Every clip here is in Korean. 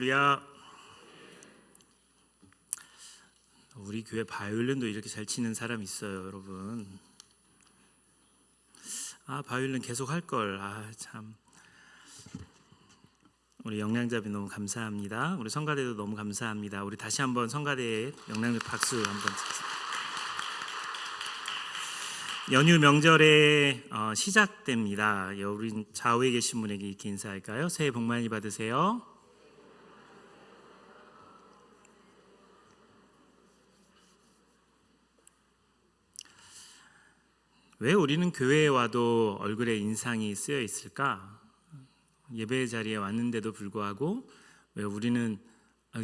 할렐루야. 우리 교회 바이올린도 이렇게 잘 치는 사람 있어요, 여러분. 바이올린 계속 할 걸. 참. 우리 영양자비 너무 감사합니다. 우리 성가대도 너무 감사합니다. 우리 다시 한번 성가대에 영양자 박수 한번 치겠습니다. 연휴 명절에 시작됩니다. 우리 좌우에 계신 분에게 이렇게 인사할까요? 새해 복 많이 받으세요. 왜 우리는 교회에 와도 얼굴에 인상이 쓰여 있을까? 예배 자리에 왔는데도 불구하고 왜 우리는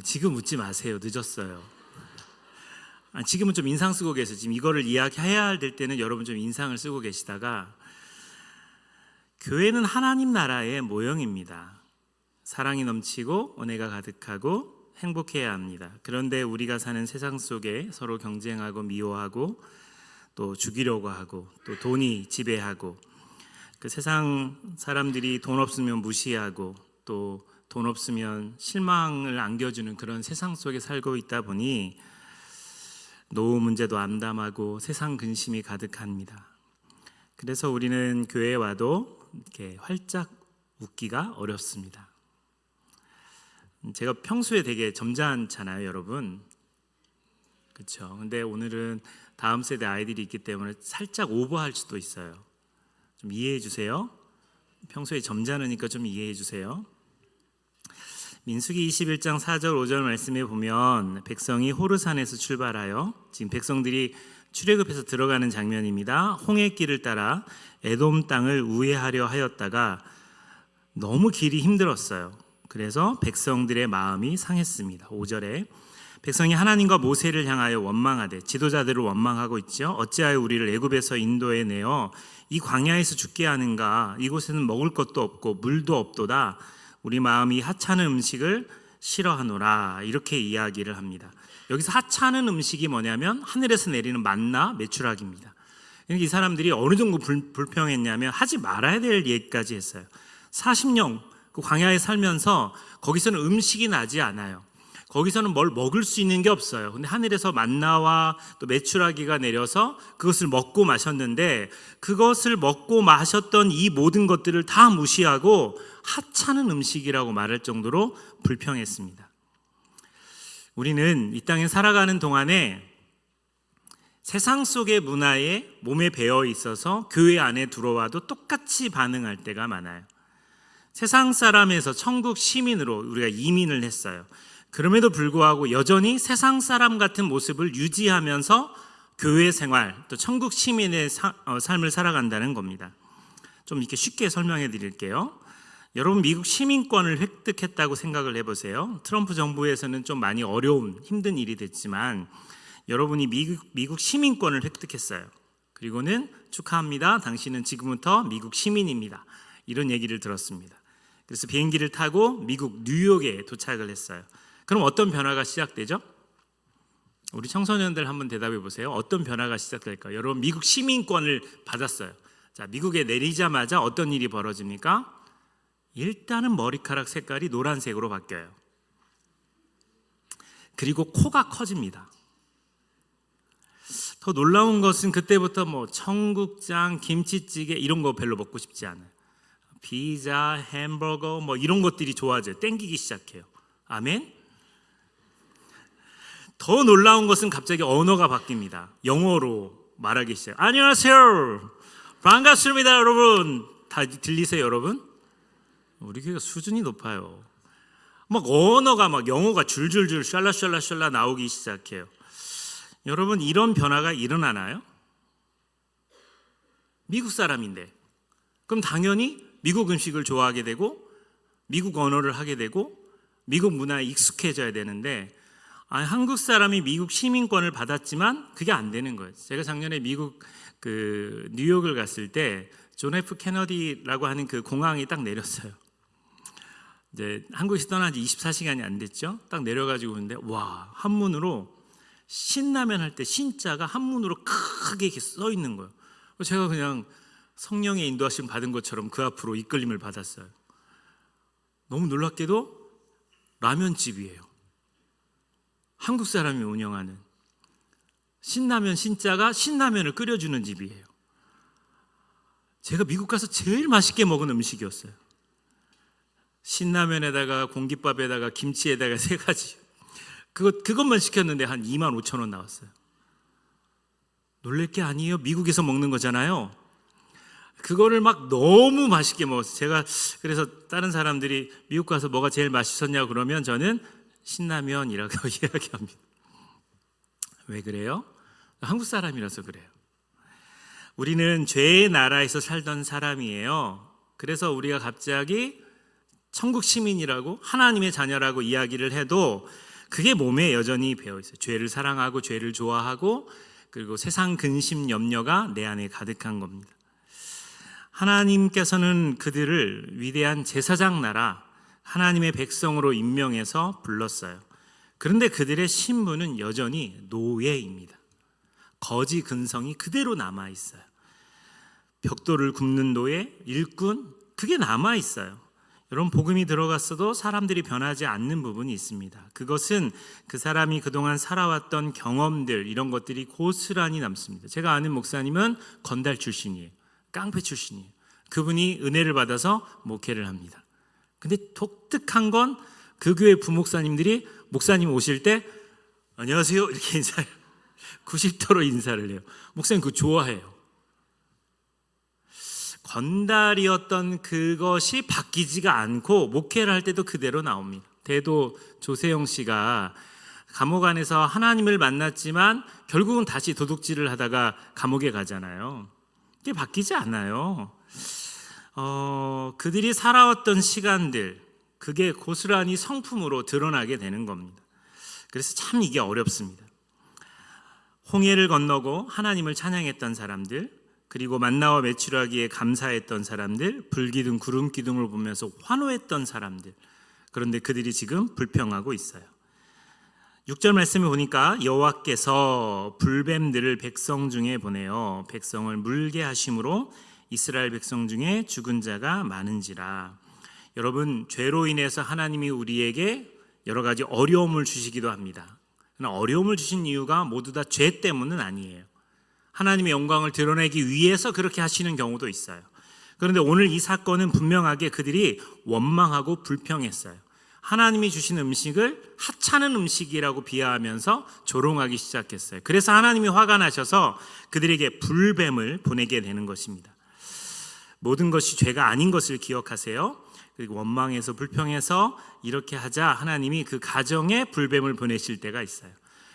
지금 웃지 마세요. 늦었어요. 지금은 좀 인상 쓰고 계세요. 지금 이거를 이야기해야 될 때는 여러분 좀 인상을 쓰고 계시다가, 교회는 하나님 나라의 모형입니다. 사랑이 넘치고 은혜가 가득하고 행복해야 합니다. 그런데 우리가 사는 세상 속에 서로 경쟁하고 미워하고 또 죽이려고 하고 또 돈이 지배하고, 그 세상 사람들이 돈 없으면 무시하고 또 돈 없으면 실망을 안겨주는 그런 세상 속에 살고 있다 보니 노후 문제도 암담하고 세상 근심이 가득합니다. 그래서 우리는 교회에 와도 이렇게 활짝 웃기가 어렵습니다. 제가 평소에 되게 점잖잖아요, 여러분. 그렇죠? 근데 오늘은 다음 세대 아이들이 있기 때문에 살짝 오버할 수도 있어요. 좀 이해해 주세요. 평소에 점잖으니까 좀 이해해 주세요. 민수기 21장 4절 5절 말씀에 보면 백성이 호르산에서 출발하여 지금 백성들이 출애굽해서 들어가는 장면입니다. 홍해길을 따라 에돔 땅을 우회하려 하였다가 너무 길이 힘들었어요. 그래서 백성들의 마음이 상했습니다. 5절에 백성이 하나님과 모세를 향하여 원망하되, 지도자들을 원망하고 있죠. 어찌하여 우리를 애굽에서 인도해 내어 이 광야에서 죽게 하는가? 이곳에는 먹을 것도 없고 물도 없도다. 우리 마음이 하찮은 음식을 싫어하노라. 이렇게 이야기를 합니다. 여기서 하찮은 음식이 뭐냐면 하늘에서 내리는 만나 메추라기입니다. 이 사람들이 어느 정도 불평했냐면 하지 말아야 될 얘기까지 했어요. 40년 그 광야에 살면서 거기서는 음식이 나지 않아요. 거기서는 뭘 먹을 수 있는 게 없어요. 근데 하늘에서 만나와 또 메추라기가 내려서 그것을 먹고 마셨는데, 그것을 먹고 마셨던 이 모든 것들을 다 무시하고 하찮은 음식이라고 말할 정도로 불평했습니다. 우리는 이 땅에 살아가는 동안에 세상 속의 문화에 몸에 배어 있어서 교회 안에 들어와도 똑같이 반응할 때가 많아요. 세상 사람에서 천국 시민으로 우리가 이민을 했어요. 그럼에도 불구하고 여전히 세상 사람 같은 모습을 유지하면서 교회 생활, 또 천국 시민의 삶을 살아간다는 겁니다. 좀 이렇게 쉽게 설명해 드릴게요. 여러분, 미국 시민권을 획득했다고 생각을 해보세요. 트럼프 정부에서는 좀 많이 어려운, 힘든 일이 됐지만 여러분이 미국 시민권을 획득했어요. 그리고는 축하합니다. 당신은 지금부터 미국 시민입니다. 이런 얘기를 들었습니다. 그래서 비행기를 타고 미국 뉴욕에 도착을 했어요. 그럼 어떤 변화가 시작되죠? 우리 청소년들 한번 대답해 보세요. 어떤 변화가 시작될까요? 여러분, 미국 시민권을 받았어요. 자, 미국에 내리자마자 어떤 일이 벌어집니까? 일단은 머리카락 색깔이 노란색으로 바뀌어요. 그리고 코가 커집니다. 더 놀라운 것은 그때부터 청국장, 김치찌개 이런 거 별로 먹고 싶지 않아요. 피자, 햄버거 이런 것들이 좋아져요. 땡기기 시작해요. 아멘? 더 놀라운 것은 갑자기 언어가 바뀝니다. 영어로 말하기 시작. 안녕하세요. 반갑습니다, 여러분. 다 들리세요, 여러분? 우리 교회가 수준이 높아요. 언어가 영어가 줄줄줄 샬라샬라샬라 나오기 시작해요. 여러분, 이런 변화가 일어나나요? 미국 사람인데. 그럼 당연히 미국 음식을 좋아하게 되고 미국 언어를 하게 되고 미국 문화에 익숙해져야 되는데, 한국 사람이 미국 시민권을 받았지만 그게 안 되는 거예요. 제가 작년에 미국 뉴욕을 갔을 때 존 F 케너디라고 하는 그 공항에 딱 내렸어요. 이제 한국에서 떠난 지 24시간이 안 됐죠. 딱 내려가지고 오는데 와, 한문으로 신라면 할 때 신자가 한문으로 크게 이렇게 써 있는 거예요. 제가 그냥 성령의 인도하심 받은 것처럼 그 앞으로 이끌림을 받았어요. 너무 놀랍게도 라면집이에요. 한국 사람이 운영하는 신라면 신자가 신라면을 끓여주는 집이에요. 제가 미국 가서 제일 맛있게 먹은 음식이었어요. 신라면에다가 공깃밥에다가 김치에다가 3가지. 그것만 시켰는데 한 25,000원 나왔어요. 놀랄 게 아니에요. 미국에서 먹는 거잖아요. 그거를 막 너무 맛있게 먹었어요. 제가 그래서 다른 사람들이 미국 가서 뭐가 제일 맛있었냐고 그러면 저는 신라면이라고 이야기합니다. 왜 그래요? 한국 사람이라서 그래요. 우리는 죄의 나라에서 살던 사람이에요. 그래서 우리가 갑자기 천국 시민이라고 하나님의 자녀라고 이야기를 해도 그게 몸에 여전히 배어 있어요. 죄를 사랑하고 죄를 좋아하고 그리고 세상 근심 염려가 내 안에 가득한 겁니다. 하나님께서는 그들을 위대한 제사장 나라 하나님의 백성으로 임명해서 불렀어요. 그런데 그들의 신분은 여전히 노예입니다. 거지 근성이 그대로 남아 있어요. 벽돌을 굽는 노예, 일꾼, 그게 남아 있어요. 여러분, 복음이 들어갔어도 사람들이 변하지 않는 부분이 있습니다. 그것은 그 사람이 그동안 살아왔던 경험들, 이런 것들이 고스란히 남습니다. 제가 아는 목사님은 건달 출신이에요. 깡패 출신이에요. 그분이 은혜를 받아서 목회를 합니다. 근데 독특한 건 그 교회 부목사님들이 목사님 오실 때 안녕하세요 이렇게 인사해요. 90도로 인사를 해요. 목사님 그거 좋아해요. 건달이었던 그것이 바뀌지가 않고 목회를 할 때도 그대로 나옵니다. 대도 조세영 씨가 감옥 안에서 하나님을 만났지만 결국은 다시 도둑질을 하다가 감옥에 가잖아요. 그게 바뀌지 않아요. 그들이 살아왔던 시간들, 그게 고스란히 성품으로 드러나게 되는 겁니다. 그래서 참 이게 어렵습니다. 홍해를 건너고 하나님을 찬양했던 사람들, 그리고 만나와 메추라기에 감사했던 사람들, 불기둥 구름기둥을 보면서 환호했던 사람들, 그런데 그들이 지금 불평하고 있어요. 6절 말씀을 보니까 여호와께서 불뱀들을 백성 중에 보내어 백성을 물게 하심으로 이스라엘 백성 중에 죽은 자가 많은지라. 여러분, 죄로 인해서 하나님이 우리에게 여러 가지 어려움을 주시기도 합니다. 그러나 어려움을 주신 이유가 모두 다 죄 때문은 아니에요. 하나님의 영광을 드러내기 위해서 그렇게 하시는 경우도 있어요. 그런데 오늘 이 사건은 분명하게 그들이 원망하고 불평했어요. 하나님이 주신 음식을 하찮은 음식이라고 비하하면서 조롱하기 시작했어요. 그래서 하나님이 화가 나셔서 그들에게 불뱀을 보내게 되는 것입니다. 모든 것이 죄가 아닌 것을 기억하세요. 그리고 원망해서 불평해서 이렇게 하자 하나님이 그 가정에 불뱀을 보내실 때가 있어요.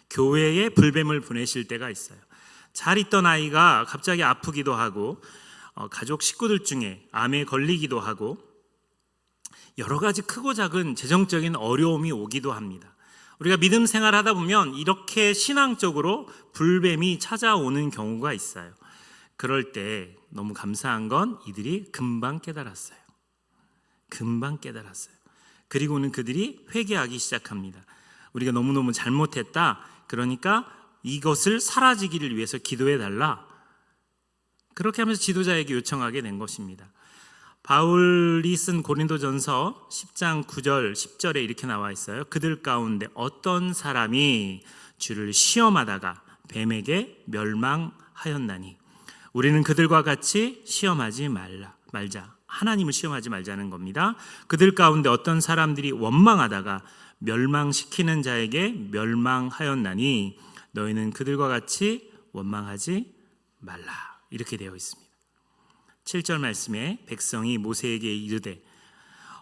교회에 불뱀을 보내실 때가 있어요. 잘 있던 아이가 갑자기 아프기도 하고 가족 식구들 중에 암에 걸리기도 하고 여러 가지 크고 작은 재정적인 어려움이 오기도 합니다. 우리가 믿음 생활하다 보면 이렇게 신앙적으로 불뱀이 찾아오는 경우가 있어요. 그럴 때 너무 감사한 건 이들이 금방 깨달았어요. 그리고는 그들이 회개하기 시작합니다. 우리가 너무너무 잘못했다. 그러니까 이것을 사라지기를 위해서 기도해 달라. 그렇게 하면서 지도자에게 요청하게 된 것입니다. 바울이 쓴 고린도전서 10장 9절 10절에 이렇게 나와 있어요. 그들 가운데 어떤 사람이 주를 시험하다가 뱀에게 멸망하였나니 우리는 그들과 같이 시험하지 말자. 하나님을 시험하지 말자는 겁니다. 그들 가운데 어떤 사람들이 원망하다가 멸망시키는 자에게 멸망하였나니 너희는 그들과 같이 원망하지 말라. 이렇게 되어 있습니다. 7절 말씀에 백성이 모세에게 이르되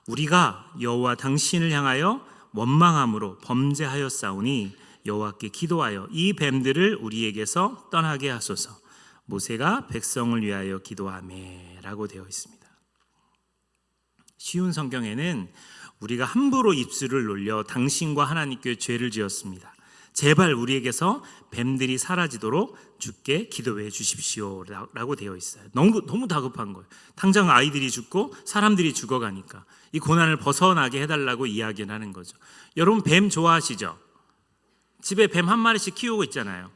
우리가 여호와 당신을 향하여 원망함으로 범죄하였사오니 여호와께 기도하여 이 뱀들을 우리에게서 떠나게 하소서. 모세가 백성을 위하여 기도하매 라고 되어 있습니다. 쉬운 성경에는 우리가 함부로 입술을 놀려 당신과 하나님께 죄를 지었습니다. 제발 우리에게서 뱀들이 사라지도록 주께 기도해 주십시오 라고 되어 있어요. 너무 다급한 거예요. 당장 아이들이 죽고 사람들이 죽어가니까 이 고난을 벗어나게 해달라고 이야기를 하는 거죠. 여러분 뱀 좋아하시죠? 집에 뱀 한 마리씩 키우고 있잖아요.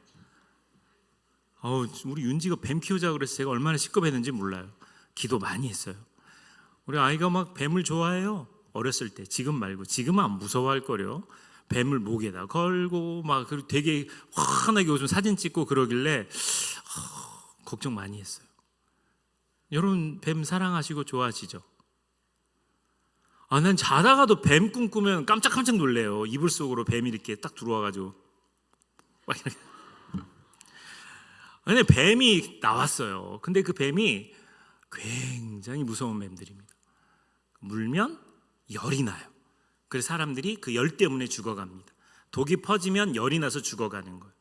우리 윤지가 뱀 키우자고 그래서 제가 얼마나 시겁했는지 몰라요. 기도 많이 했어요. 우리 아이가 막 뱀을 좋아해요. 어렸을 때. 지금 말고. 지금은 안 무서워할 거려. 뱀을 목에다 걸고 막 되게 환하게 요즘 사진 찍고 그러길래 걱정 많이 했어요. 여러분 뱀 사랑하시고 좋아하시죠? 난 자다가도 뱀 꿈꾸면 깜짝깜짝 놀래요. 이불 속으로 뱀이 이렇게 딱 들어와가지고 막 이렇게. 근데 뱀이 나왔어요. 근데 그 뱀이 굉장히 무서운 뱀들입니다. 물면 열이 나요. 그래서 사람들이 그 열 때문에 죽어갑니다. 독이 퍼지면 열이 나서 죽어가는 거예요.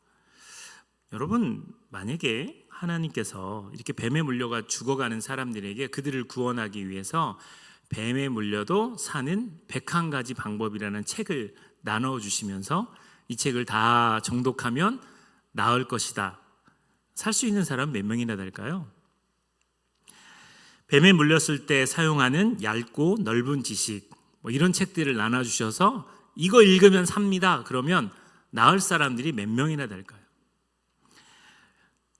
여러분 만약에 하나님께서 이렇게 뱀에 물려가 죽어가는 사람들에게 그들을 구원하기 위해서 뱀에 물려도 사는 101가지 방법이라는 책을 나눠주시면서 이 책을 다 정독하면 나을 것이다. 살 수 있는 사람 몇 명이나 될까요? 뱀에 물렸을 때 사용하는 얇고 넓은 지식 이런 책들을 나눠주셔서 이거 읽으면 삽니다. 그러면 나을 사람들이 몇 명이나 될까요?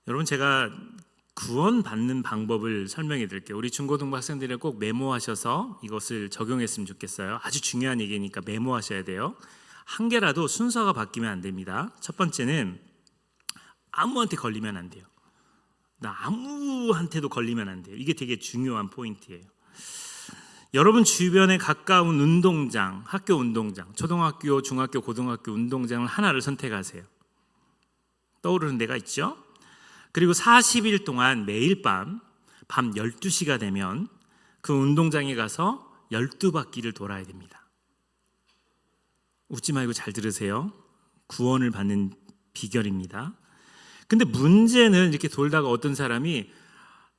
여러분 제가 구원받는 방법을 설명해 드릴게요. 우리 중고등부 학생들이 꼭 메모하셔서 이것을 적용했으면 좋겠어요. 아주 중요한 얘기니까 메모하셔야 돼요. 한 개라도 순서가 바뀌면 안 됩니다. 첫 번째는 아무한테 걸리면 안 돼요. 아무한테도 걸리면 안 돼요. 이게 되게 중요한 포인트예요. 여러분 주변에 가까운 운동장, 학교 운동장, 초등학교, 중학교, 고등학교 운동장을 하나를 선택하세요. 떠오르는 데가 있죠? 그리고 40일 동안 매일 밤 12시가 되면 그 운동장에 가서 12바퀴를 돌아야 됩니다. 웃지 말고 잘 들으세요. 구원을 받는 비결입니다. 근데 문제는 이렇게 돌다가 어떤 사람이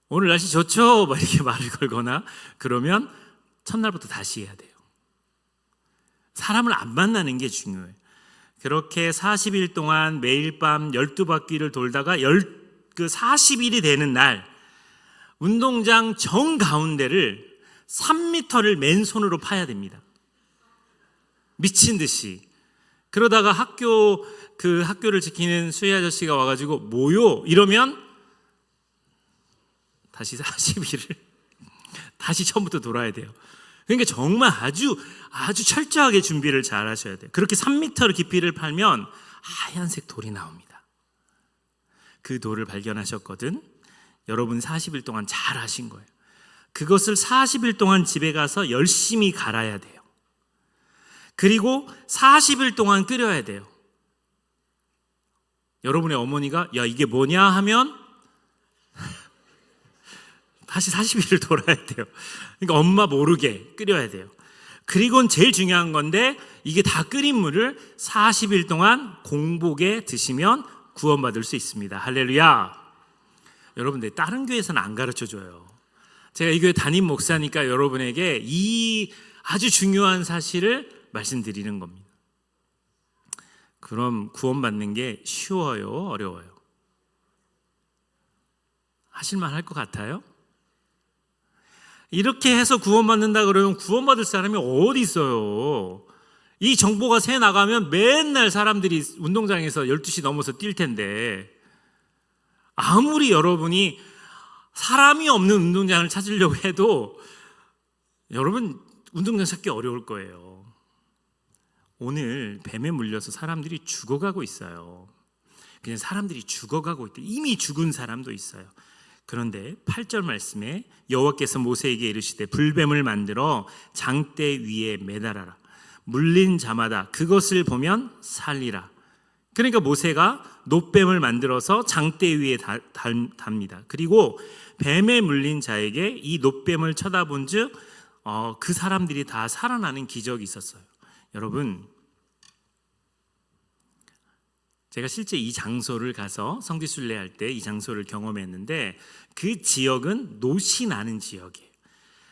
오늘 날씨 좋죠? 막 이렇게 말을 걸거나 그러면 첫날부터 다시 해야 돼요. 사람을 안 만나는 게 중요해요. 그렇게 40일 동안 매일 밤 12바퀴를 돌다가 그 40일이 되는 날 운동장 정가운데를 3m를 맨손으로 파야 됩니다. 미친 듯이. 그러다가 학교를 지키는 수희 아저씨가 와가지고 뭐요? 이러면 다시 40일을 다시 처음부터 돌아야 돼요. 그러니까 정말 아주 철저하게 준비를 잘 하셔야 돼요. 그렇게 3m의 깊이를 팔면 하얀색 돌이 나옵니다. 그 돌을 발견하셨거든. 여러분 40일 동안 잘 하신 거예요. 그것을 40일 동안 집에 가서 열심히 갈아야 돼요. 그리고 40일 동안 끓여야 돼요. 여러분의 어머니가 야 이게 뭐냐 하면 다시 40일을 돌아야 돼요. 그러니까 엄마 모르게 끓여야 돼요. 그리고는 제일 중요한 건데 이게 다 끓인 물을 40일 동안 공복에 드시면 구원받을 수 있습니다. 할렐루야. 여러분들 다른 교회에서는 안 가르쳐줘요. 제가 이 교회 담임 목사니까 여러분에게 이 아주 중요한 사실을 말씀드리는 겁니다. 그럼 구원받는 게 쉬워요? 어려워요? 하실만 할 것 같아요? 이렇게 해서 구원받는다 그러면 구원받을 사람이 어디 있어요? 이 정보가 새 나가면 맨날 사람들이 운동장에서 12시 넘어서 뛸 텐데 아무리 여러분이 사람이 없는 운동장을 찾으려고 해도 여러분 운동장 찾기 어려울 거예요. 오늘 뱀에 물려서 사람들이 죽어가고 있어요. 그냥 사람들이 죽어가고 있대. 이미 죽은 사람도 있어요. 그런데 8절 말씀에 여호와께서 모세에게 이르시되 불뱀을 만들어 장대 위에 매달아라. 물린 자마다 그것을 보면 살리라. 그러니까 모세가 놋뱀을 만들어서 장대 위에 답니다. 그리고 뱀에 물린 자에게 이 놋뱀을 쳐다본 즉 그 사람들이 다 살아나는 기적이 있었어요. 여러분 제가 실제 이 장소를 가서 성지순례 할 때 이 장소를 경험했는데 그 지역은 놋이 나는 지역이에요.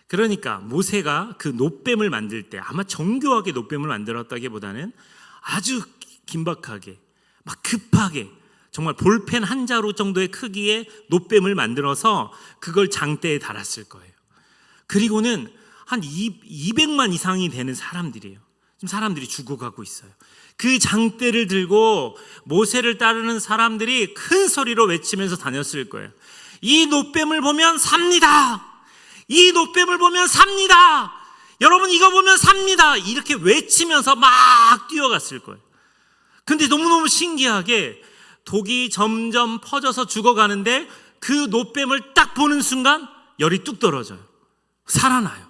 그러니까 모세가 그 놋뱀을 만들 때 아마 정교하게 놋뱀을 만들었다기보다는 아주 긴박하게 막 급하게 정말 볼펜 한 자루 정도의 크기의 놋뱀을 만들어서 그걸 장대에 달았을 거예요. 그리고는 한 200만 이상이 되는 사람들이에요. 지금 사람들이 죽어가고 있어요. 그 장대를 들고 모세를 따르는 사람들이 큰 소리로 외치면서 다녔을 거예요. 이 놋뱀을 보면 삽니다. 이 놋뱀을 보면 삽니다. 여러분 이거 보면 삽니다 이렇게 외치면서 막 뛰어갔을 거예요. 근데 너무너무 신기하게 독이 점점 퍼져서 죽어가는데 그 노뱀을 딱 보는 순간 열이 뚝 떨어져요. 살아나요.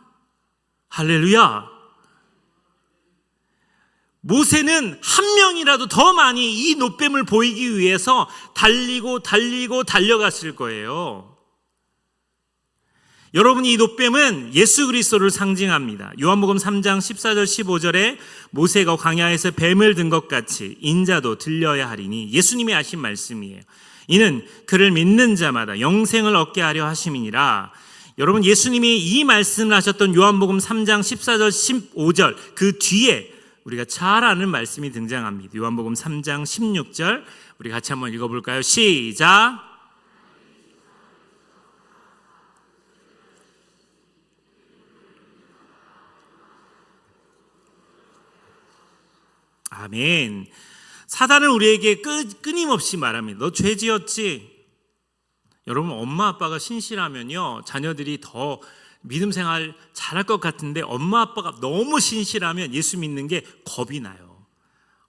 할렐루야. 모세는 한 명이라도 더 많이 이 노뱀을 보이기 위해서 달리고 달려갔을 거예요. 여러분, 이 노뱀은 예수 그리스도를 상징합니다. 요한복음 3장 14절 15절에 모세가 광야에서 뱀을 든 것 같이 인자도 들려야 하리니, 예수님이 하신 말씀이에요. 이는 그를 믿는 자마다 영생을 얻게 하려 하심이니라. 여러분, 예수님이 이 말씀을 하셨던 요한복음 3장 14절 15절 그 뒤에 우리가 잘 아는 말씀이 등장합니다. 요한복음 3장 16절 우리 같이 한번 읽어볼까요? 시작. 아멘. 사단은 우리에게 끊임없이 말합니다. 너 죄 지었지? 여러분, 엄마 아빠가 신실하면요 자녀들이 더 믿음 생활 잘할 것 같은데, 엄마 아빠가 너무 신실하면 예수 믿는 게 겁이 나요.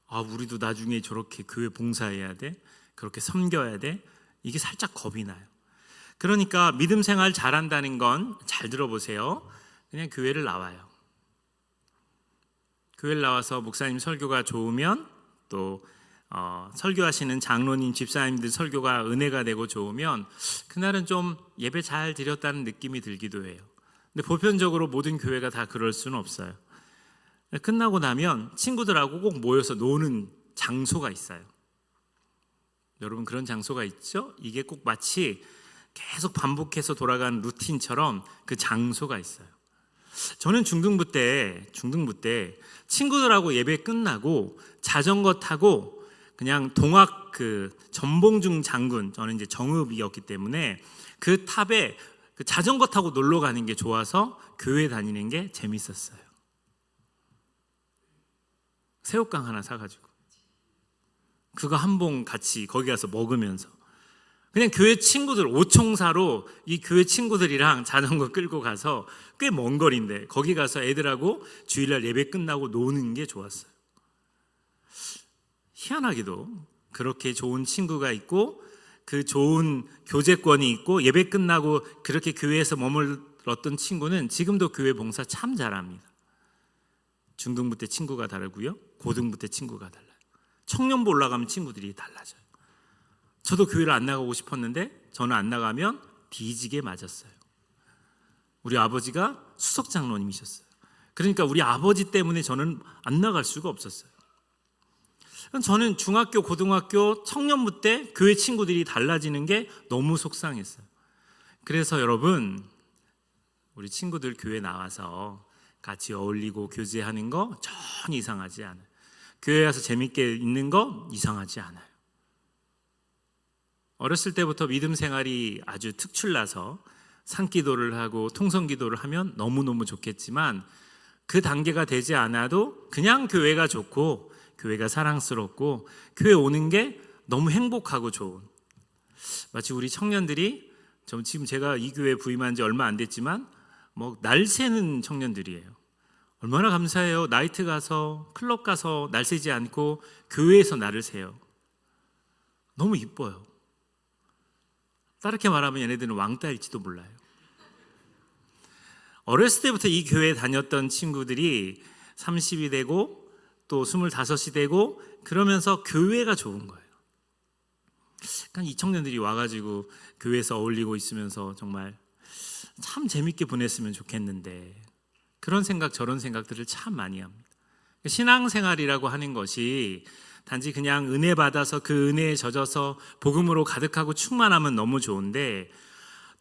아, 우리도 나중에 저렇게 교회 봉사해야 돼? 그렇게 섬겨야 돼? 이게 살짝 겁이 나요. 그러니까 믿음 생활 잘한다는 건, 잘 들어보세요, 그냥 교회를 나와요. 교회를 나와서 목사님 설교가 좋으면, 또 설교하시는 장로님, 집사님들 설교가 은혜가 되고 좋으면 그날은 좀 예배 잘 드렸다는 느낌이 들기도 해요. 근데 보편적으로 모든 교회가 다 그럴 수는 없어요. 끝나고 나면 친구들하고 꼭 모여서 노는 장소가 있어요. 여러분, 그런 장소가 있죠? 이게 꼭 마치 계속 반복해서 돌아가는 루틴처럼 그 장소가 있어요. 저는 중등부 때 친구들하고 예배 끝나고 자전거 타고 그냥 동학 전봉중 장군, 저는 이제 정읍이었기 때문에 그 탑에 그 자전거 타고 놀러 가는 게 좋아서 교회 다니는 게 재밌었어요. 새우깡 하나 사가지고 그거 한 봉 같이 거기 가서 먹으면서 그냥 교회 친구들 오총사로 이 교회 친구들이랑 자전거 끌고 가서 꽤 먼 거리인데 거기 가서 애들하고 주일날 예배 끝나고 노는 게 좋았어요. 희한하게도 그렇게 좋은 친구가 있고 그 좋은 교제권이 있고 예배 끝나고 그렇게 교회에서 머물렀던 친구는 지금도 교회 봉사 참 잘합니다. 중등부 때 친구가 다르고요, 고등부 때 친구가 달라요. 청년부 올라가면 친구들이 달라져요. 저도 교회를 안 나가고 싶었는데 저는 안 나가면 뒤지게 맞았어요. 우리 아버지가 수석 장로님이셨어요. 그러니까 우리 아버지 때문에 저는 안 나갈 수가 없었어요. 저는 중학교, 고등학교, 청년부 때 교회 친구들이 달라지는 게 너무 속상했어요. 그래서 여러분, 우리 친구들 교회 나와서 같이 어울리고 교제하는 거 전혀 이상하지 않아요. 교회 와서 재밌게 있는 거 이상하지 않아요. 어렸을 때부터 믿음 생활이 아주 특출나서 산기도를 하고 통성기도를 하면 너무너무 좋겠지만, 그 단계가 되지 않아도 그냥 교회가 좋고 교회가 사랑스럽고 교회 오는 게 너무 행복하고 좋은, 마치 우리 청년들이, 지금 제가 이 교회에 부임한 지 얼마 안 됐지만 날 새는 청년들이에요. 얼마나 감사해요. 나이트 가서 클럽 가서 날 새지 않고 교회에서 날을 새요. 너무 이뻐요. 다르게 말하면 얘네들은 왕따일지도 몰라요. 어렸을 때부터 이 교회에 다녔던 친구들이 30이 되고 또 25이 되고 그러면서 교회가 좋은 거예요. 그러니까 이 청년들이 와가지고 교회에서 어울리고 있으면서 정말 참 재밌게 보냈으면 좋겠는데, 그런 생각 저런 생각들을 참 많이 합니다. 신앙생활이라고 하는 것이 단지 그냥 은혜 받아서 그 은혜에 젖어서 복음으로 가득하고 충만하면 너무 좋은데,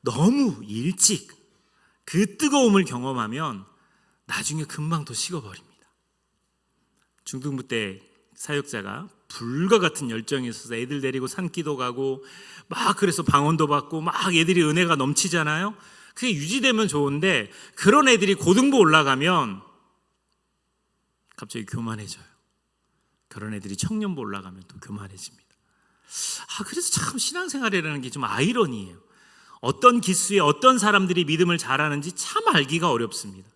너무 일찍 그 뜨거움을 경험하면 나중에 금방 또 식어버립니다. 중등부 때 사역자가 불과 같은 열정이 있어서 애들 데리고 산기도 가고 막 그래서 방언도 받고 막 애들이 은혜가 넘치잖아요. 그게 유지되면 좋은데, 그런 애들이 고등부 올라가면 갑자기 교만해져요. 그런 애들이 청년부 올라가면 또 교만해집니다. 그래서 참 신앙생활이라는 게 좀 아이러니예요. 어떤 기수에 어떤 사람들이 믿음을 잘하는지 참 알기가 어렵습니다.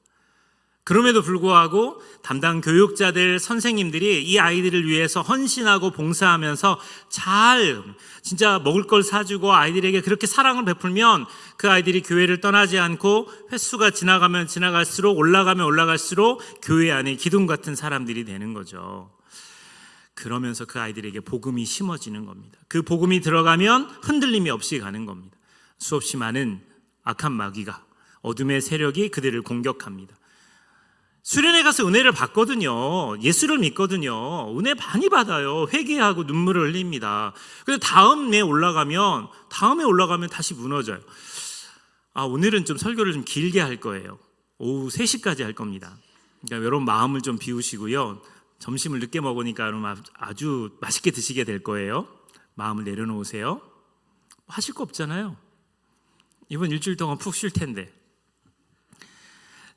그럼에도 불구하고 담당 교육자들, 선생님들이 이 아이들을 위해서 헌신하고 봉사하면서 잘 진짜 먹을 걸 사주고 아이들에게 그렇게 사랑을 베풀면 그 아이들이 교회를 떠나지 않고 횟수가 지나가면 지나갈수록 올라가면 올라갈수록 교회 안에 기둥 같은 사람들이 되는 거죠. 그러면서 그 아이들에게 복음이 심어지는 겁니다. 그 복음이 들어가면 흔들림이 없이 가는 겁니다. 수없이 많은 악한 마귀가, 어둠의 세력이 그들을 공격합니다. 수련회 가서 은혜를 받거든요. 예수를 믿거든요. 은혜 많이 받아요. 회개하고 눈물을 흘립니다. 그래서 다음에 올라가면 다시 무너져요. 오늘은 좀 설교를 좀 길게 할 거예요. 오후 3시까지 할 겁니다. 그러니까 여러분 마음을 좀 비우시고요. 점심을 늦게 먹으니까 여러분 아주 맛있게 드시게 될 거예요. 마음을 내려놓으세요. 하실 거 없잖아요. 이번 일주일 동안 푹 쉴 텐데.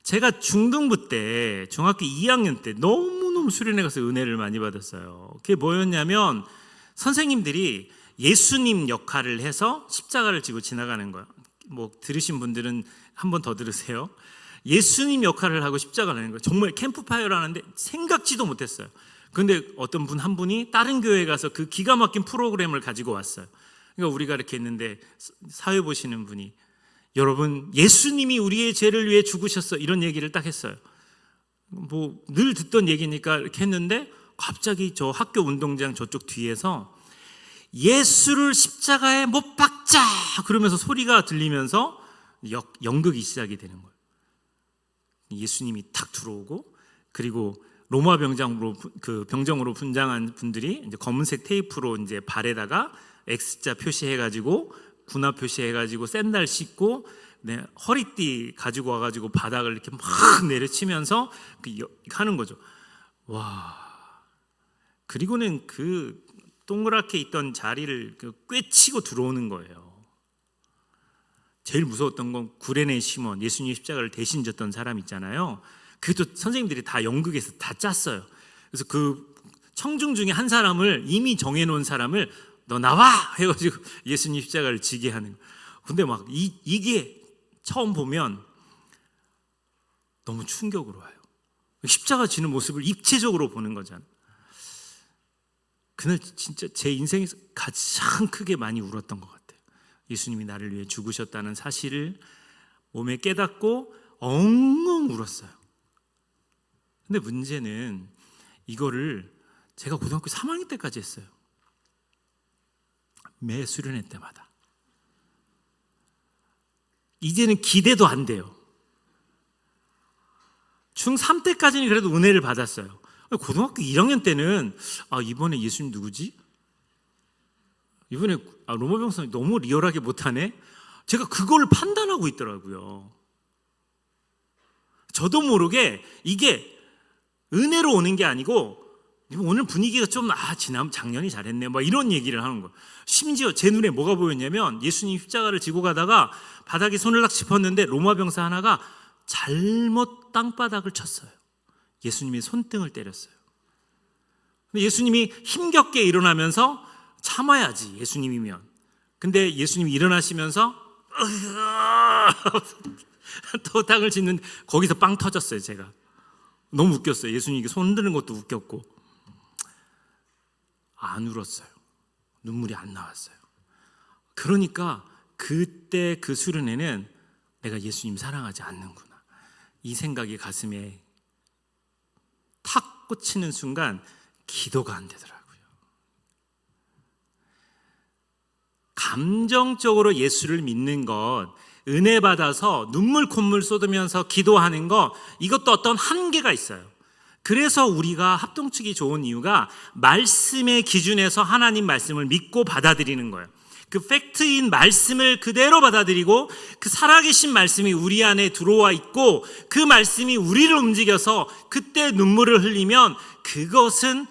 제가 중등부 때, 중학교 2학년 때 너무너무 수련회 가서 은혜를 많이 받았어요. 그게 뭐였냐면 선생님들이 예수님 역할을 해서 십자가를 지고 지나가는 거예요. 뭐 들으신 분들은 한 번 더 들으세요. 예수님 역할을 하고 십자가를 하는 거예요. 정말 캠프파이어를 하는데 생각지도 못했어요. 그런데 어떤 분 한 분이 다른 교회에 가서 그 기가 막힌 프로그램을 가지고 왔어요. 그러니까 우리가 이렇게 했는데 사회 보시는 분이 여러분 예수님이 우리의 죄를 위해 죽으셨어 이런 얘기를 딱 했어요. 뭐 늘 듣던 얘기니까 이렇게 했는데 갑자기 저 학교 운동장 저쪽 뒤에서 예수를 십자가에 못 박자 그러면서 소리가 들리면서 연극이 시작이 되는 거예요. 예수님이 탁 들어오고 그리고 로마 병정으로 분장한 분들이 이제 검은색 테이프로 이제 발에다가 X자 표시해가지고 군화 표시해가지고 샌들 신고 허리띠 가지고 와가지고 바닥을 이렇게 막 내려치면서 하는 거죠. 와. 그리고는 그 동그랗게 있던 자리를 꿰치고 들어오는 거예요. 제일 무서웠던 건 구레네 시몬, 예수님 십자가를 대신 졌던 사람 있잖아요. 그것도 선생님들이 다 연극에서 다 짰어요. 그래서 그 청중 중에 한 사람을 이미 정해놓은 사람을 너 나와! 해가지고 예수님 십자가를 지게 하는 거예요. 근데 막 이게 처음 보면 너무 충격으로 와요. 십자가 지는 모습을 입체적으로 보는 거잖아요. 그날 진짜 제 인생에서 가장 크게 많이 울었던 것 같아요. 예수님이 나를 위해 죽으셨다는 사실을 몸에 깨닫고 엉엉 울었어요. 근데 문제는 이거를 제가 고등학교 3학년 때까지 했어요. 매 수련회 때마다. 이제는 기대도 안 돼요. 중3 때까지는 그래도 은혜를 받았어요. 고등학교 1학년 때는 이번에 예수님 누구지? 이번에 로마 병성이 너무 리얼하게 못하네? 제가 그걸 판단하고 있더라고요. 저도 모르게 이게 은혜로 오는 게 아니고 오늘 분위기가 좀 작년이 잘했네 막 이런 얘기를 하는 거예요. 심지어 제 눈에 뭐가 보였냐면 예수님 십자가를 지고 가다가 바닥에 손을 딱 짚었는데 로마 병사 하나가 잘못 땅바닥을 쳤어요. 예수님이 손등을 때렸어요. 근데 예수님이 힘겹게 일어나면서 참아야지 예수님이면. 근데 예수님이 일어나시면서 또 땅을 짚는 거기서 빵 터졌어요. 제가 너무 웃겼어요. 예수님이 손 흔드는 것도 웃겼고 안 울었어요. 눈물이 안 나왔어요. 그러니까 그때 그 수련회는 내가 예수님 사랑하지 않는구나 이 생각이 가슴에 탁 꽂히는 순간 기도가 안 되더라고요. 감정적으로 예수를 믿는 것, 은혜 받아서 눈물 콧물 쏟으면서 기도하는 것, 이것도 어떤 한계가 있어요. 그래서 우리가 합동측이 좋은 이유가 말씀의 기준에서 하나님 말씀을 믿고 받아들이는 거예요. 그 팩트인 말씀을 그대로 받아들이고 그 살아계신 말씀이 우리 안에 들어와 있고 그 말씀이 우리를 움직여서 그때 눈물을 흘리면 그것은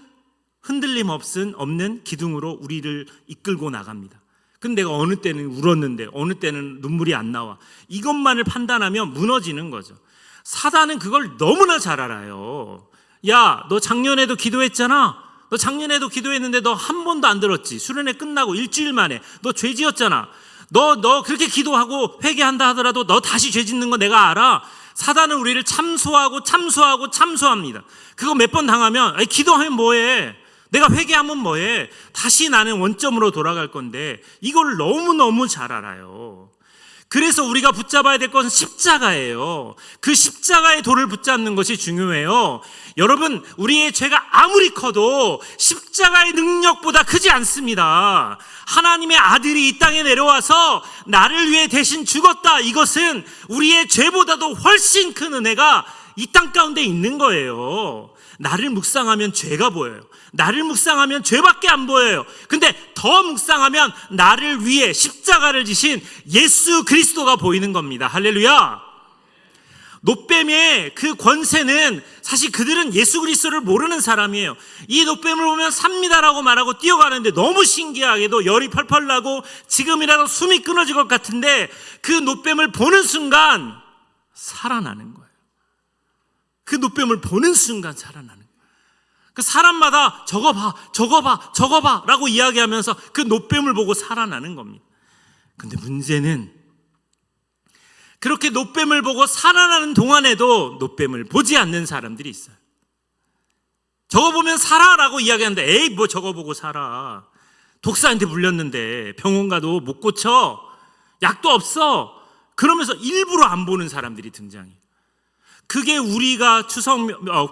흔들림 없는 기둥으로 우리를 이끌고 나갑니다. 근데 내가 어느 때는 울었는데 어느 때는 눈물이 안 나와. 이것만을 판단하면 무너지는 거죠. 사단은 그걸 너무나 잘 알아요. 야, 너 작년에도 기도했잖아. 너 작년에도 기도했는데 너 한 번도 안 들었지. 수련회 끝나고 일주일 만에 너 죄 지었잖아. 너 그렇게 기도하고 회개한다 하더라도 너 다시 죄 짓는 거 내가 알아. 사단은 우리를 참소합니다. 그거 몇 번 당하면 기도하면 뭐해? 내가 회개하면 뭐해? 다시 나는 원점으로 돌아갈 건데 이걸 너무너무 잘 알아요. 그래서 우리가 붙잡아야 될 것은 십자가예요. 그 십자가의 돌을 붙잡는 것이 중요해요. 여러분, 우리의 죄가 아무리 커도 십자가의 능력보다 크지 않습니다. 하나님의 아들이 이 땅에 내려와서 나를 위해 대신 죽었다. 이것은 우리의 죄보다도 훨씬 큰 은혜가 이 땅 가운데 있는 거예요. 나를 묵상하면 죄가 보여요. 나를 묵상하면 죄밖에 안 보여요. 근데 더 묵상하면 나를 위해 십자가를 지신 예수 그리스도가 보이는 겁니다. 할렐루야. 노뱀의 그 권세는 사실 그들은 예수 그리스도를 모르는 사람이에요. 이 노뱀을 보면 삽니다라고 말하고 뛰어가는데 너무 신기하게도 열이 펄펄 나고 지금이라도 숨이 끊어질 것 같은데 그 노뱀을 보는 순간 살아나는 거예요. 그 노뱀을 보는 순간 살아나는 거예요. 그 사람마다 저거 봐 라고 이야기하면서 그 노뱀을 보고 살아나는 겁니다. 근데 문제는 그렇게 노뱀을 보고 살아나는 동안에도 노뱀을 보지 않는 사람들이 있어요. 저거 보면 살아라고 이야기하는데 에이 뭐 저거 보고 살아. 독사한테 물렸는데 병원 가도 못 고쳐. 약도 없어. 그러면서 일부러 안 보는 사람들이 등장해요. 그게 우리가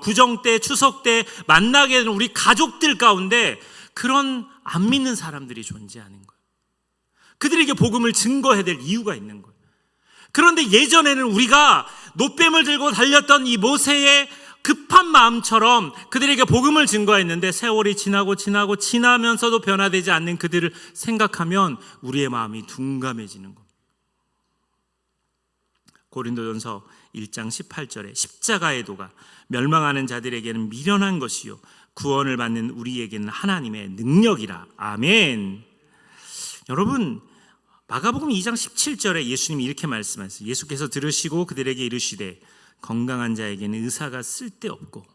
구정 때, 추석 때 만나게 되는 우리 가족들 가운데 그런 안 믿는 사람들이 존재하는 거예요. 그들에게 복음을 증거해야 될 이유가 있는 거예요. 그런데 예전에는 우리가 노뱀을 들고 달렸던 이 모세의 급한 마음처럼 그들에게 복음을 증거했는데 세월이 지나면서도 변화되지 않는 그들을 생각하면 우리의 마음이 둔감해지는 겁니다. 고린도전서 1장 18절에 십자가의 도가 멸망하는 자들에게는 미련한 것이요 구원을 받는 우리에게는 하나님의 능력이라. 아멘. 여러분, 마가복음 2장 17절에 예수님이 이렇게 말씀하셨어요. 예수께서 들으시고 그들에게 이르시되 건강한 자에게는 의사가 쓸데없고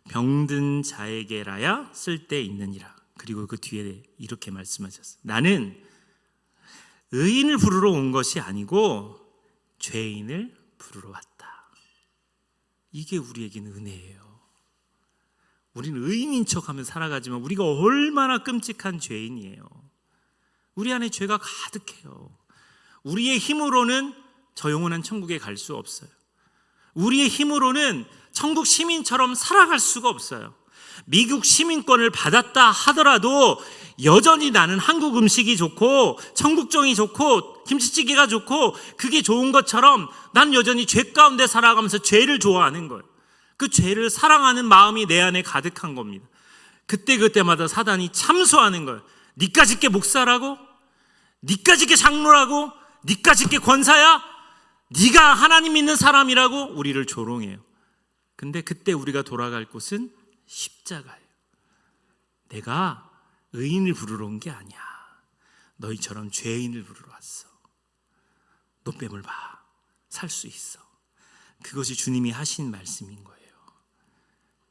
병든 자에게라야 쓸데있느니라. 그리고 그 뒤에 이렇게 말씀하셨어요. 나는 의인을 부르러 온 것이 아니고 죄인을 부르러 왔다. 이게 우리에게는 은혜예요. 우리는 의인인 척하며 살아가지만 우리가 얼마나 끔찍한 죄인이에요. 우리 안에 죄가 가득해요. 우리의 힘으로는 저 영원한 천국에 갈 수 없어요. 우리의 힘으로는 천국 시민처럼 살아갈 수가 없어요. 미국 시민권을 받았다 하더라도 여전히 나는 한국 음식이 좋고 청국장이 좋고 김치찌개가 좋고 그게 좋은 것처럼 난 여전히 죄 가운데 살아가면서 죄를 좋아하는 거예요. 그 죄를 사랑하는 마음이 내 안에 가득한 겁니다. 그때마다 사단이 참소하는 거예요. 니까짓 게 목사라고? 니까짓 게 장로라고? 니까짓 게 권사야? 네가 하나님 믿는 사람이라고 우리를 조롱해요. 근데 그때 우리가 돌아갈 곳은 십자가예요. 내가 의인을 부르러 온 게 아니야. 너희처럼 죄인을 부르러 왔어. 노뱀을 봐. 살 수 있어. 그것이 주님이 하신 말씀인 거예요.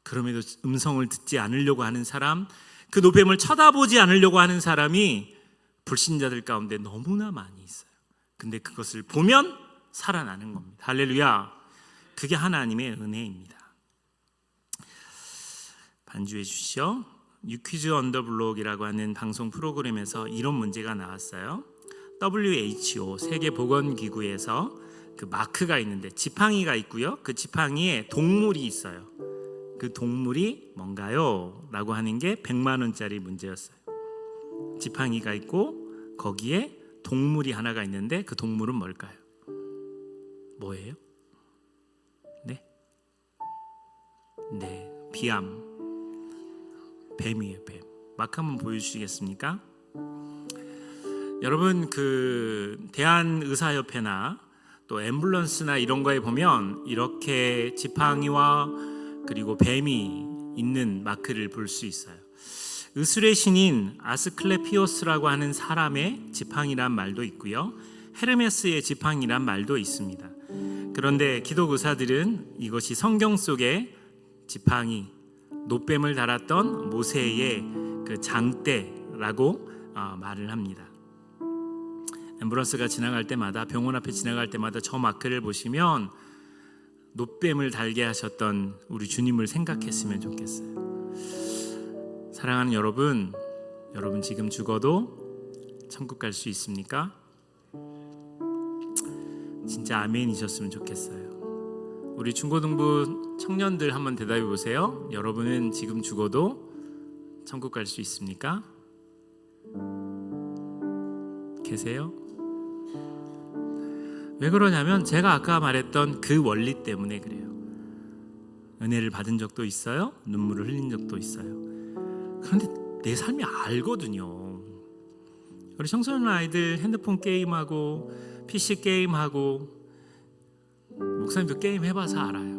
그럼에도 음성을 듣지 않으려고 하는 사람, 그 노뱀을 쳐다보지 않으려고 하는 사람이 불신자들 가운데 너무나 많이 있어요. 근데 그것을 보면 살아나는 겁니다. 할렐루야. 그게 하나님의 은혜입니다. 반주해 주시죠. 유퀴즈 언더블록이라고 하는 방송 프로그램에서 이런 문제가 나왔어요. WHO 세계보건기구에서 그 마크가 있는데 지팡이가 있고요. 그 지팡이에 동물이 있어요. 그 동물이 뭔가요? 라고 하는 게 100만 원짜리 문제였어요. 지팡이가 있고 거기에 동물이 하나가 있는데 그 동물은 뭘까요? 뭐예요? 네, 비암. 뱀이에요, 뱀. 마크 한번 보여주시겠습니까? 여러분, 그 대한의사협회나 또 앰뷸런스나 이런 거에 보면 이렇게 지팡이와 그리고 뱀이 있는 마크를 볼 수 있어요. 의술의 신인 아스클레피오스라고 하는 사람의 지팡이란 말도 있고요. 헤르메스의 지팡이란 말도 있습니다. 그런데 기독 의사들은 이것이 성경 속의 지팡이, 노뱀을 달았던 모세의 그 장대라고 말을 합니다. 앰뷸런스가 지나갈 때마다, 병원 앞에 지나갈 때마다 저 마크를 보시면 놋뱀을 달게 하셨던 우리 주님을 생각했으면 좋겠어요. 사랑하는 여러분, 여러분 지금 죽어도 천국 갈 수 있습니까? 진짜 아멘이셨으면 좋겠어요. 우리 중고등부 청년들 한번 대답해 보세요. 여러분은 지금 죽어도 천국 갈 수 있습니까? 계세요? 왜 그러냐면 제가 아까 말했던 그 원리 때문에 그래요. 은혜를 받은 적도 있어요. 눈물을 흘린 적도 있어요. 그런데 내 삶이 알거든요. 우리 청소년 아이들 핸드폰 게임하고 PC 게임하고, 목사님도 게임 해봐서 알아요.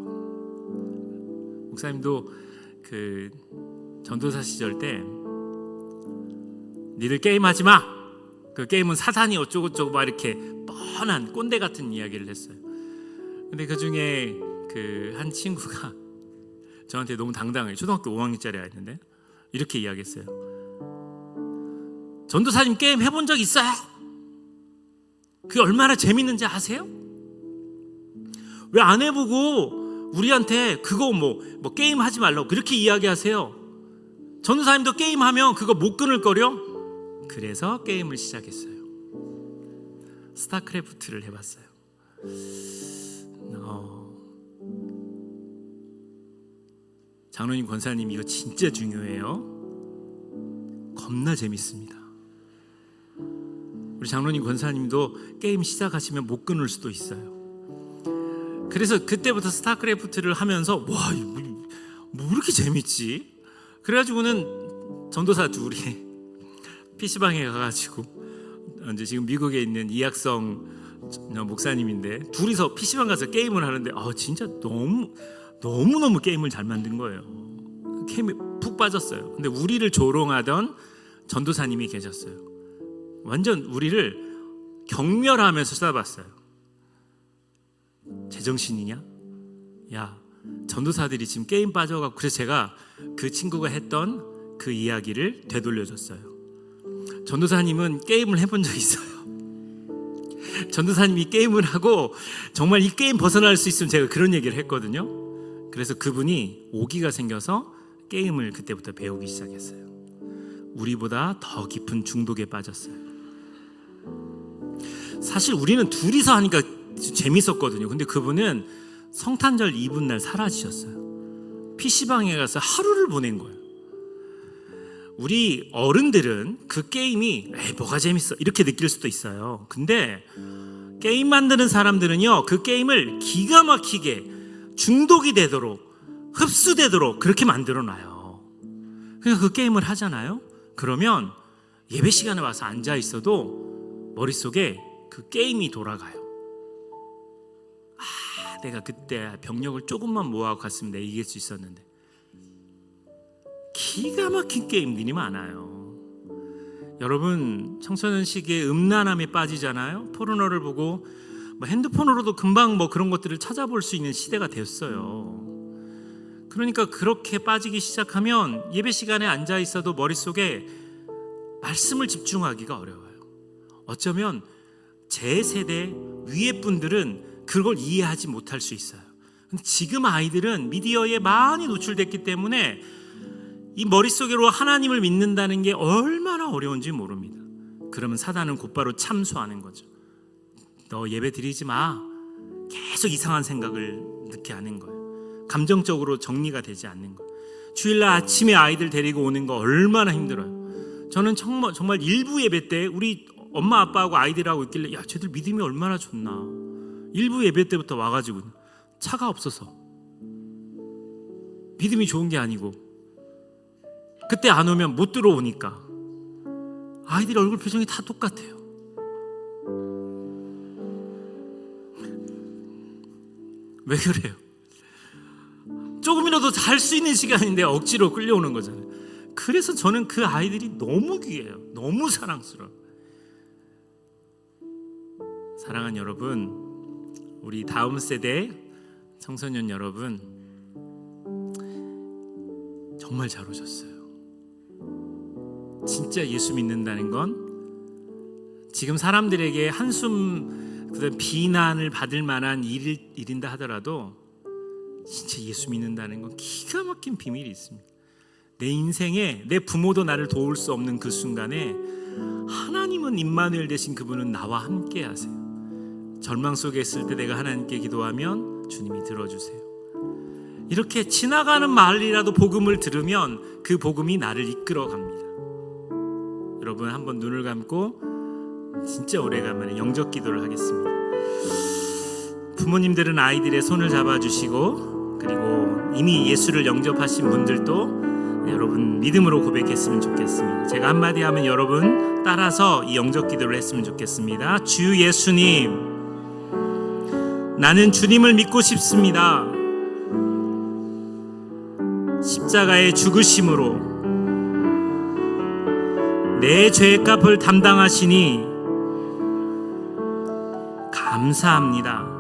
목사님도 그 전도사 시절 때 니들 게임하지 마, 그 게임은 사단이 어쩌고저쩌고 막 이렇게 뻔한 꼰대 같은 이야기를 했어요. 근데 그 중에 그 한 친구가 저한테 너무 당당하게, 초등학교 5학년짜리 아이였는데 이렇게 이야기했어요. 전도사님 게임 해본 적 있어요? 그게 얼마나 재밌는지 아세요? 왜 안 해보고 우리한테 그거 뭐 게임 하지 말라고 그렇게 이야기하세요? 전도사님도 게임하면 그거 못 끊을거려? 그래서 게임을 시작했어요. 스타크래프트를 해봤어요. 장로님, 권사님, 이거 진짜 중요해요. 겁나 재밌습니다. 우리 장로님, 권사님도 게임 시작하시면 못 끊을 수도 있어요. 그래서 그때부터 스타크래프트를 하면서 와, 뭐 이렇게 재밌지? 그래가지고는 전도사 둘이 PC방에 가가지고, 이제 지금 미국에 있는 이학성 목사님인데 둘이서 PC방 가서 게임을 하는데 진짜 너무너무 게임을 잘 만든 거예요. 게임에 푹 빠졌어요. 근데 우리를 조롱하던 전도사님이 계셨어요. 완전 우리를 경멸하면서 쳐다봤어요. 제정신이냐? 야, 전도사들이 지금 게임 빠져가고. 그래서 제가 그 친구가 했던 그 이야기를 되돌려줬어요. 전도사님은 게임을 해본 적 있어요. 전도사님이 게임을 하고 정말 이 게임 벗어날 수 있으면 제가 그런 얘기를 했거든요. 그래서 그분이 오기가 생겨서 게임을 그때부터 배우기 시작했어요. 우리보다 더 깊은 중독에 빠졌어요. 사실 우리는 둘이서 하니까 재밌었거든요. 근데 그분은 성탄절 이브날 사라지셨어요. PC방에 가서 하루를 보낸 거예요. 우리 어른들은 그 게임이 뭐가 재밌어 이렇게 느낄 수도 있어요. 근데 게임 만드는 사람들은요, 그 게임을 기가 막히게 중독이 되도록, 흡수되도록 그렇게 만들어놔요. 그러니까 그 게임을 하잖아요. 그러면 예배 시간에 와서 앉아 있어도 머릿속에 그 게임이 돌아가요. 내가 그때 병력을 조금만 모아서 갔으면 내가 이길 수 있었는데. 기가 막힌 게임들이 많아요. 여러분, 청소년 시기에 음란함에 빠지잖아요. 포르노를 보고 핸드폰으로도 금방 그런 것들을 찾아볼 수 있는 시대가 됐어요. 그러니까 그렇게 빠지기 시작하면 예배 시간에 앉아 있어도 머릿속에 말씀을 집중하기가 어려워요. 어쩌면 제 세대 위의 분들은 그걸 이해하지 못할 수 있어요. 근데 지금 아이들은 미디어에 많이 노출됐기 때문에 이 머릿속으로 하나님을 믿는다는 게 얼마나 어려운지 모릅니다. 그러면 사단은 곧바로 참수하는 거죠. 너 예배 드리지 마. 계속 이상한 생각을 넣게 하는 거예요. 감정적으로 정리가 되지 않는 거예요. 주일날 아침에 아이들 데리고 오는 거 얼마나 힘들어요. 저는 정말 일부 예배 때 우리 엄마 아빠하고 아이들하고 있길래 야, 쟤들 믿음이 얼마나 좋나. 일부 예배 때부터 와가지고 차가 없어서 믿음이 좋은 게 아니고, 그때 안 오면 못 들어오니까 아이들 얼굴 표정이 다 똑같아요. 왜 그래요? 조금이라도 잘 수 있는 시간인데 억지로 끌려오는 거잖아요. 그래서 저는 그 아이들이 너무 귀해요. 너무 사랑스러워요. 사랑하는 여러분, 우리 다음 세대 청소년 여러분, 정말 잘 오셨어요. 진짜 예수 믿는다는 건 지금 사람들에게 한숨 비난을 받을 만한 일인다 하더라도 진짜 예수 믿는다는 건 기가 막힌 비밀이 있습니다. 내 인생에 내 부모도 나를 도울 수 없는 그 순간에 하나님은 임마누엘 되신 그분은 나와 함께 하세요. 절망 속에 있을 때 내가 하나님께 기도하면 주님이 들어주세요. 이렇게 지나가는 마을이라도 복음을 들으면 그 복음이 나를 이끌어 갑니다. 여러분 한번 눈을 감고 진짜 오래간만에 영적 기도를 하겠습니다. 부모님들은 아이들의 손을 잡아주시고, 그리고 이미 예수를 영접하신 분들도 여러분 믿음으로 고백했으면 좋겠습니다. 제가 한마디 하면 여러분 따라서 이 영적 기도를 했으면 좋겠습니다. 주 예수님, 나는 주님을 믿고 싶습니다. 십자가의 죽으심으로 내 죄값을 담당하시니 감사합니다.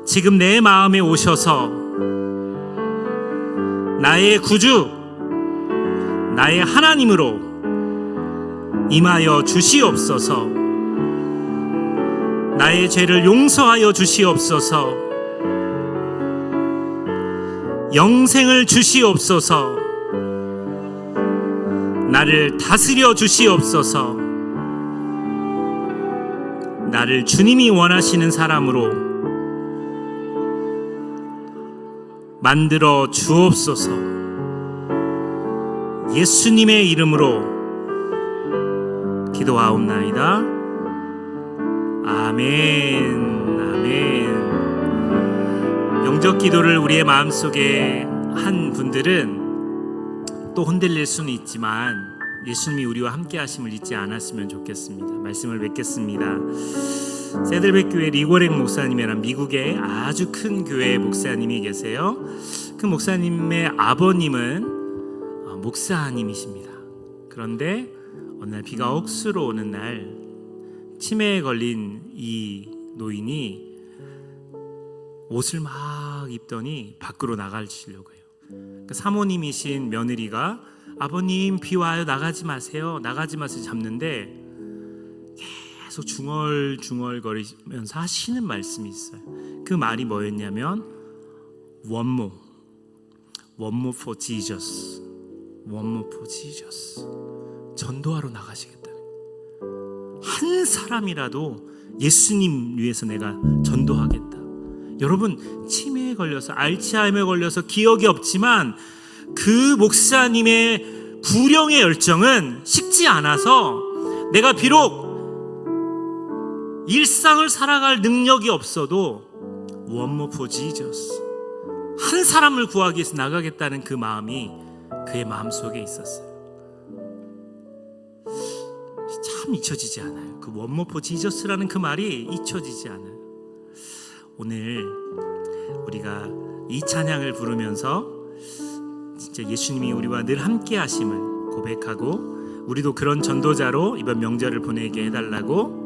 지금 내 마음에 오셔서 나의 구주, 나의 하나님으로 임하여 주시옵소서. 나의 죄를 용서하여 주시옵소서. 영생을 주시옵소서. 나를 다스려 주시옵소서. 나를 주님이 원하시는 사람으로 만들어 주옵소서. 예수님의 이름으로 기도하옵나이다. 아멘. 아멘. 영적 기도를 우리의 마음속에 한 분들은 또 흔들릴 수는 있지만 예수님이 우리와 함께 하심을 잊지 않았으면 좋겠습니다. 말씀을 맺겠습니다. 세들백 교회 리고렉 목사님이란 미국의 아주 큰 교회의 목사님이 계세요. 그 목사님의 아버님은 목사님이십니다. 그런데 어느 날 비가 억수로 오는 날 치매에 걸린 이 노인이 옷을 막 입더니 밖으로 나가시려고 해요. 그 사모님이신 며느리가 아버님 비 와요, 나가지 마세요, 나가지 마세요 잡는데 계속 중얼중얼거리면서 하시는 말씀이 있어요. 그 말이 뭐였냐면 One more for Jesus. One more for Jesus. 전도하러 나가시겠다는 거예요. 한 사람이라도 예수님 위해서 내가 전도하겠다. 여러분 치매에 걸려서 알츠하이머에 걸려서 기억이 없지만 그 목사님의 구령의 열정은 식지 않아서 내가 비록 일상을 살아갈 능력이 없어도 One more for Jesus, 한 사람을 구하기 위해서 나가겠다는 그 마음이 그의 마음속에 있었어요. 참 잊혀지지 않아요. 그 One more for Jesus라는 그 말이 잊혀지지 않아요. 오늘 우리가 이 찬양을 부르면서 진짜 예수님이 우리와 늘 함께 하심을 고백하고 우리도 그런 전도자로 이번 명절을 보내게 해달라고